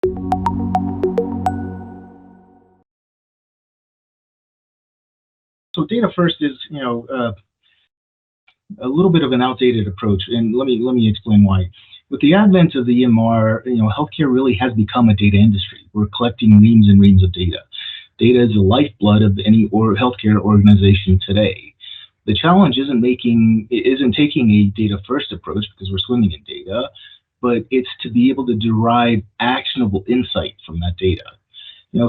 So data first is, a little bit of an outdated approach, and let me explain why. With the advent of the EMR, healthcare really has become a data industry. We're collecting reams and reams of data. Data is the lifeblood of any healthcare organization today. The challenge isn't taking a data first approach because we're swimming in data, but it's to be able to derive actionable insight from that data.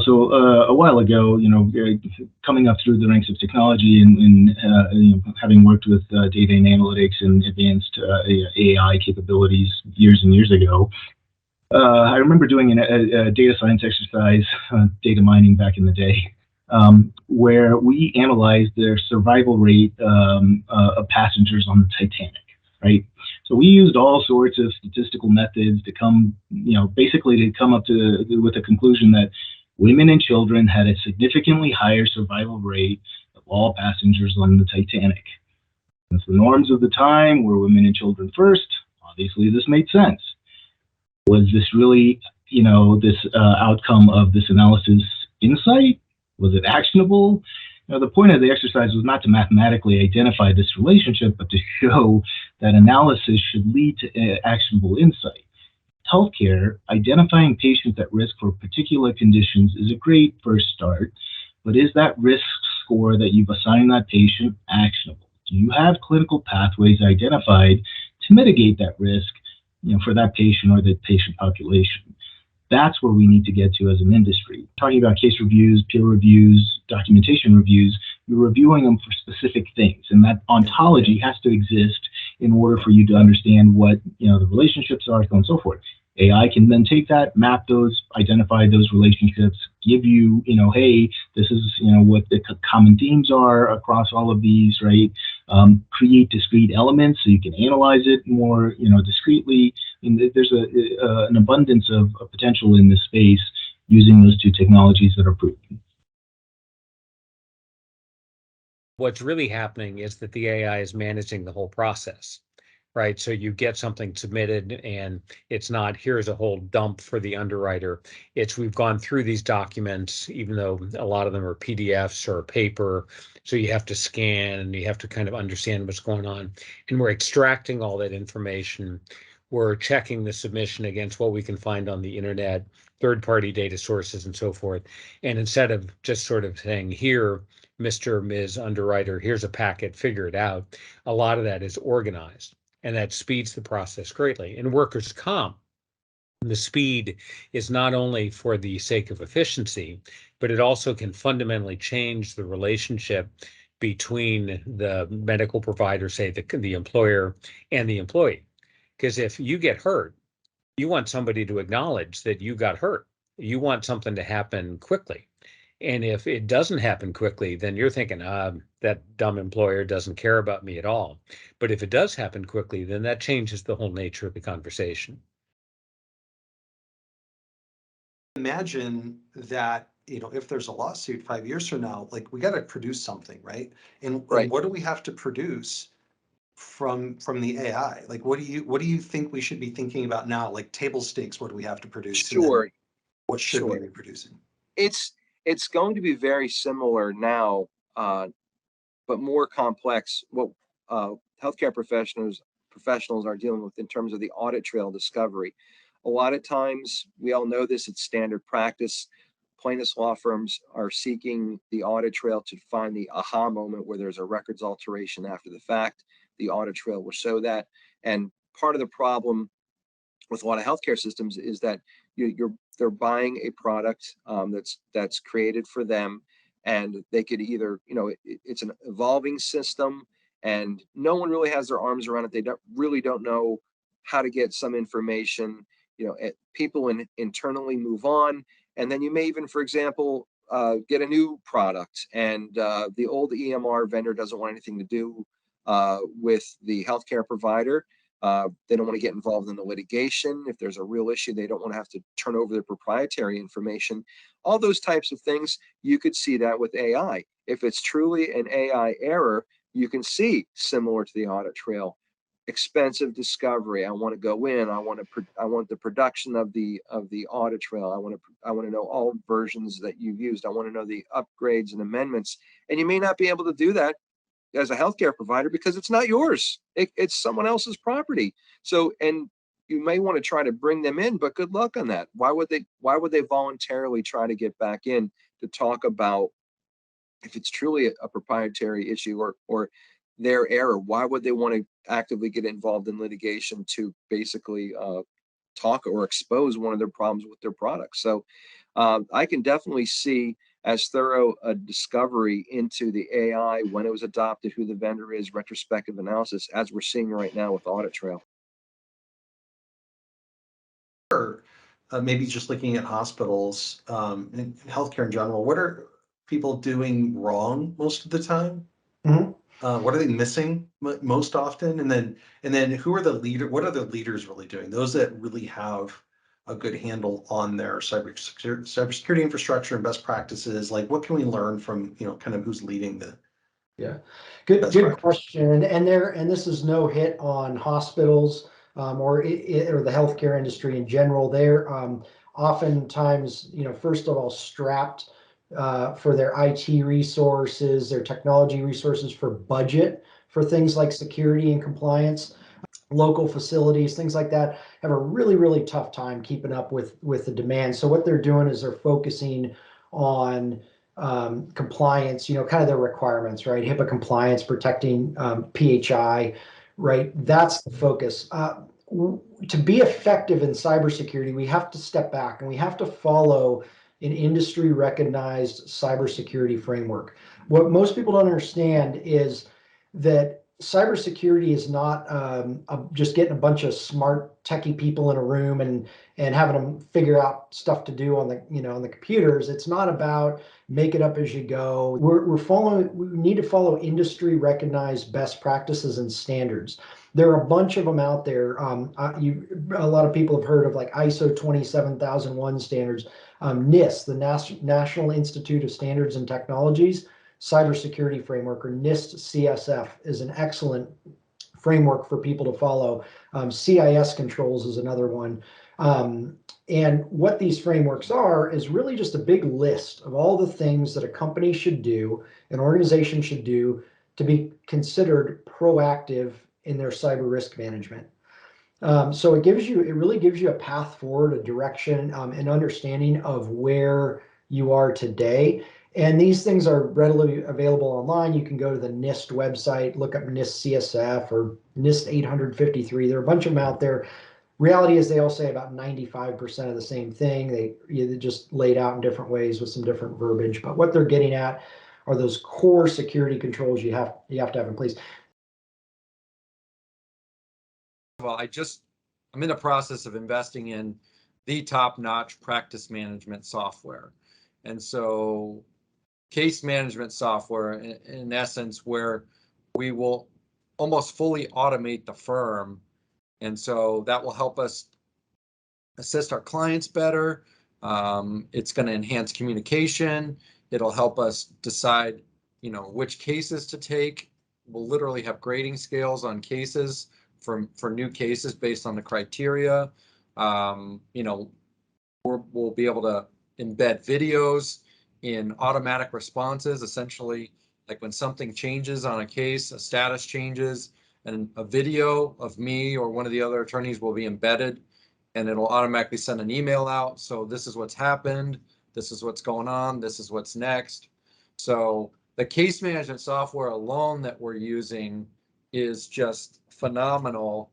So a while ago, coming up through the ranks of technology and having worked with data and analytics and advanced AI capabilities years and years ago, I remember doing a data science exercise, data mining back in the day, where we analyzed their survival rate of passengers on the Titanic, right? So we used all sorts of statistical methods to come up with a conclusion that women and children had a significantly higher survival rate of all passengers on the Titanic. Since the norms of the time were women and children first, obviously this made sense. Was this really, this outcome of this analysis insight? Was it actionable? The point of the exercise was not to mathematically identify this relationship, but to show that analysis should lead to actionable insight. Healthcare, identifying patients at risk for particular conditions is a great first start, but is that risk score that you've assigned that patient actionable? Do you have clinical pathways identified to mitigate that risk, for that patient or the patient population? That's where we need to get to as an industry. Talking about case reviews, peer reviews, documentation reviews, you're reviewing them for specific things, and that ontology has to exist in order for you to understand what the relationships are, so on and so forth. AI can then take that, map those, identify those relationships, give you, hey, this is, what the common themes are across all of these, right? Create discrete elements so you can analyze it more, discreetly. There's an abundance of potential in this space using those two technologies that are proven. What's really happening is that the AI is managing the whole process, right? So you get something submitted and it's not, here's a whole dump for the underwriter. It's, we've gone through these documents, even though a lot of them are PDFs or paper. So you have to scan and you have to kind of understand what's going on. And we're extracting all that information. We're checking the submission against what we can find on the internet, third-party data sources and so forth. And instead of just sort of saying, here, Mr. or Ms. Underwriter, here's a packet, figure it out, a lot of that is organized. And that speeds the process greatly. In workers' comp, the speed is not only for the sake of efficiency, but it also can fundamentally change the relationship between the medical provider, say the employer, and the employee. Because if you get hurt, you want somebody to acknowledge that you got hurt. You want something to happen quickly. And if it doesn't happen quickly, then you're thinking, that dumb employer doesn't care about me at all. But if it does happen quickly, then that changes the whole nature of the conversation. Imagine that, if there's a lawsuit 5 years from now, like we got to produce something, right? And what do we have to produce from the AI? Like, what do you think we should be thinking about now? Like table stakes, what do we have to produce? Sure. What should we be producing? It's going to be very similar now, but more complex. What healthcare professionals are dealing with in terms of the audit trail discovery. A lot of times, we all know this, it's standard practice. Plaintiffs' law firms are seeking the audit trail to find the aha moment where there's a records alteration after the fact. The audit trail will show that. And part of the problem with a lot of healthcare systems is that they're buying a product that's created for them, and they could either, it's an evolving system, and no one really has their arms around it. They don't know how to get some information. People internally move on, and then you may even, for example, get a new product, and the old EMR vendor doesn't want anything to do with the healthcare provider. They don't want to get involved in the litigation. If there's a real issue, they don't want to have to turn over their proprietary information. All those types of things, you could see that with AI. If it's truly an AI error, you can see, similar to the audit trail, expensive discovery. I want to go in. I want the production of the audit trail. I want to know all versions that you've used. I want to know the upgrades and amendments. And you may not be able to do that as a healthcare provider because it's not yours. It's someone else's property. So, and you may want to try to bring them in, but good luck on that. Why would they voluntarily try to get back in to talk about if it's truly a proprietary issue or their error? Why would they want to actively get involved in litigation to basically talk or expose one of their problems with their products? So I can definitely see as thorough a discovery into the AI, when it was adopted, who the vendor is, retrospective analysis, as we're seeing right now with Audit Trail. Maybe just looking at hospitals and healthcare in general, what are people doing wrong most of the time? Mm-hmm. What are they missing most often? And then who are the what are the leaders really doing? Those that really have a good handle on their cybersecurity infrastructure and best practices. Like, what can we learn from, kind of who's leading the good practice? question. And this is no hit on hospitals or the healthcare industry in general. They're oftentimes, first of all, strapped for their IT resources, their technology resources, for budget for things like security and compliance. Local facilities, things like that, have a really, really tough time keeping up with the demand. So what they're doing is they're focusing on compliance, kind of their requirements, right? HIPAA compliance, protecting PHI, right? That's the focus. To be effective in cybersecurity, we have to step back and we have to follow an industry recognized cybersecurity framework. What most people don't understand is that cybersecurity is not just getting a bunch of smart techie people in a room and having them figure out stuff to do on the on the computers. It's not about make it up as you go. We need to follow industry recognized best practices and standards. There are a bunch of them out there. A lot of people have heard of like ISO 27001 standards, NIST, the National Institute of Standards and Technologies Cybersecurity Framework, or NIST CSF, is an excellent framework for people to follow. CIS controls is another one. And what these frameworks are is really just a big list of all the things that a company should do, an organization should do, to be considered proactive in their cyber risk management. So it really gives you a path forward, a direction, an understanding of where you are today. And these things are readily available online. You can go to the NIST website, look up NIST CSF or NIST 853. There are a bunch of them out there. Reality is they all say about 95% of the same thing. They just laid out in different ways with some different verbiage. But what they're getting at are those core security controls you have to have in place. Well, I'm in the process of investing in the top-notch practice management software. And so case management software, in essence, where we will almost fully automate the firm. And so that will help us assist our clients better. It's going to enhance communication. It'll help us decide, which cases to take. We'll literally have grading scales on cases for new cases based on the criteria. We'll be able to embed videos in automatic responses, essentially like when something changes on a case, a status changes, and a video of me or one of the other attorneys will be embedded, and it'll automatically send an email out. So this is what's happened. This is what's going on. This is what's next. So the case management software alone that we're using is just phenomenal